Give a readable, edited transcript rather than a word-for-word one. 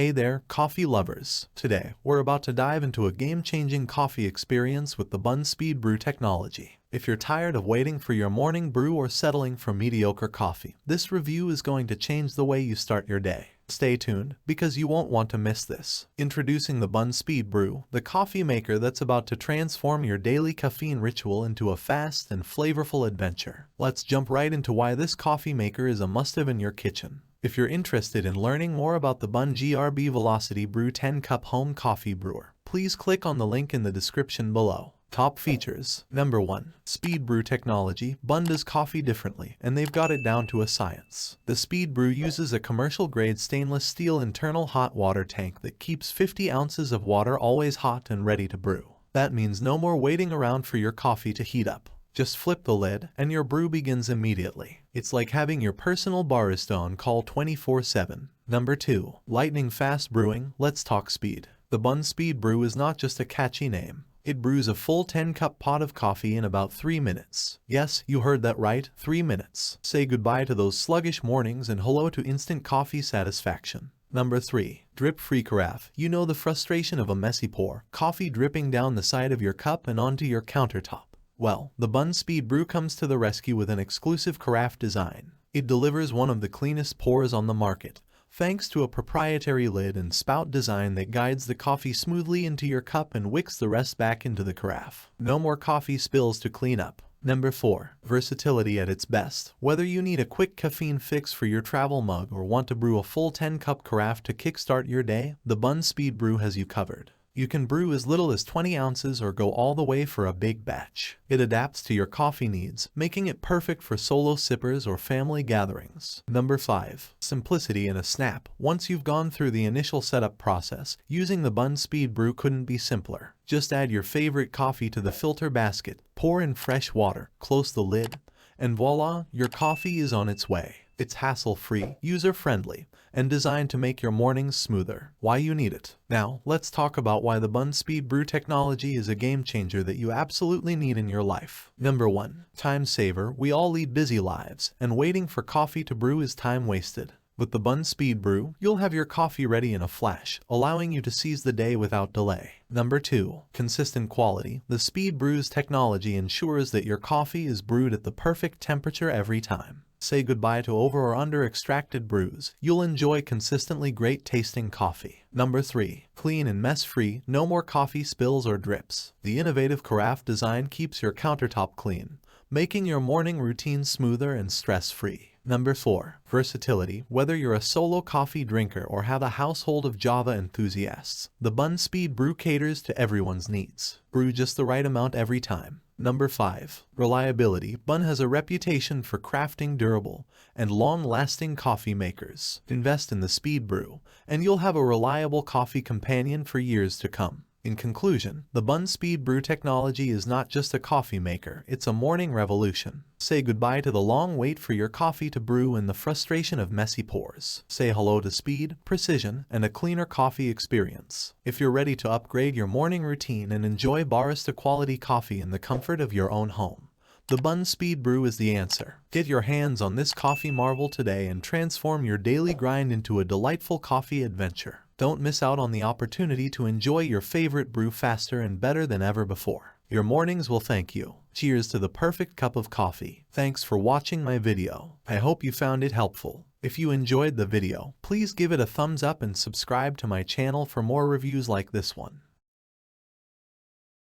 Hey there, coffee lovers! Today, we're about to dive into a game-changing coffee experience with the Bunn Speed Brew technology. If you're tired of waiting for your morning brew or settling for mediocre coffee, this review is going to change the way you start your day. Stay tuned, because you won't want to miss this. Introducing the Bunn Speed Brew, the coffee maker that's about to transform your daily caffeine ritual into a fast and flavorful adventure. Let's jump right into why this coffee maker is a must-have in your kitchen. If you're interested in learning more about the Bunn GRB Velocity Brew 10-cup home coffee brewer, please click on the link in the description below. Top features. Number 1. Speed Brew technology. Bunn does coffee differently, and they've got it down to a science. The Speed Brew uses a commercial-grade stainless steel internal hot water tank that keeps 50 ounces of water always hot and ready to brew. That means no more waiting around for your coffee to heat up. Just flip the lid, and your brew begins immediately. It's like having your personal barista on call 24/7. Number 2. Lightning fast brewing. Let's talk speed. The Bunn Speed Brew is not just a catchy name. It brews a full 10-cup pot of coffee in about 3 minutes. Yes, you heard that right, 3 minutes. Say goodbye to those sluggish mornings and hello to instant coffee satisfaction. Number 3. Drip-free carafe. You know the frustration of a messy pour, coffee dripping down the side of your cup and onto your countertop. Well, the Bunn Speed Brew comes to the rescue with an exclusive carafe design. It delivers one of the cleanest pours on the market, thanks to a proprietary lid and spout design that guides the coffee smoothly into your cup and wicks the rest back into the carafe. No more coffee spills to clean up. Number 4. Versatility at its best. Whether you need a quick caffeine fix for your travel mug or want to brew a full 10-cup carafe to kickstart your day, the Bunn Speed Brew has you covered. You can brew as little as 20 ounces or go all the way for a big batch. It adapts to your coffee needs, making it perfect for solo sippers or family gatherings. Number 5. Simplicity in a snap. Once you've gone through the initial setup process, using the Bunn Speed Brew couldn't be simpler. Just add your favorite coffee to the filter basket, pour in fresh water, close the lid, and voila, your coffee is on its way. It's hassle-free, user-friendly, and designed to make your mornings smoother. Why you need it. Now, let's talk about why the Bunn Speed Brew technology is a game-changer that you absolutely need in your life. Number 1. Time saver. We all lead busy lives, and waiting for coffee to brew is time wasted. With the Bunn Speed Brew, you'll have your coffee ready in a flash, allowing you to seize the day without delay. Number 2. Consistent quality. The Speed Brew's technology ensures that your coffee is brewed at the perfect temperature every time. Say goodbye to over or under extracted brews. You'll enjoy consistently great tasting coffee. Number 3. Clean and mess-free. No more coffee spills or drips. The innovative carafe design keeps your countertop clean, making your morning routine smoother and stress-free. Number 4. Versatility. Whether you're a solo coffee drinker or have a household of Java enthusiasts, the Bunn Speed Brew caters to everyone's needs. Brew just the right amount every time. Number 5. Reliability. Bunn has a reputation for crafting durable and long-lasting coffee makers. Invest in the Speed Brew, and you'll have a reliable coffee companion for years to come. In conclusion, the Bunn Speed Brew technology is not just a coffee maker, it's a morning revolution. Say goodbye to the long wait for your coffee to brew and the frustration of messy pours. Say hello to speed, precision, and a cleaner coffee experience. If you're ready to upgrade your morning routine and enjoy barista quality coffee in the comfort of your own home, the Bunn Speed Brew is the answer. Get your hands on this coffee marvel today and transform your daily grind into a delightful coffee adventure. Don't miss out on the opportunity to enjoy your favorite brew faster and better than ever before. Your mornings will thank you. Cheers to the perfect cup of coffee. Thanks for watching my video. I hope you found it helpful. If you enjoyed the video, please give it a thumbs up and subscribe to my channel for more reviews like this one.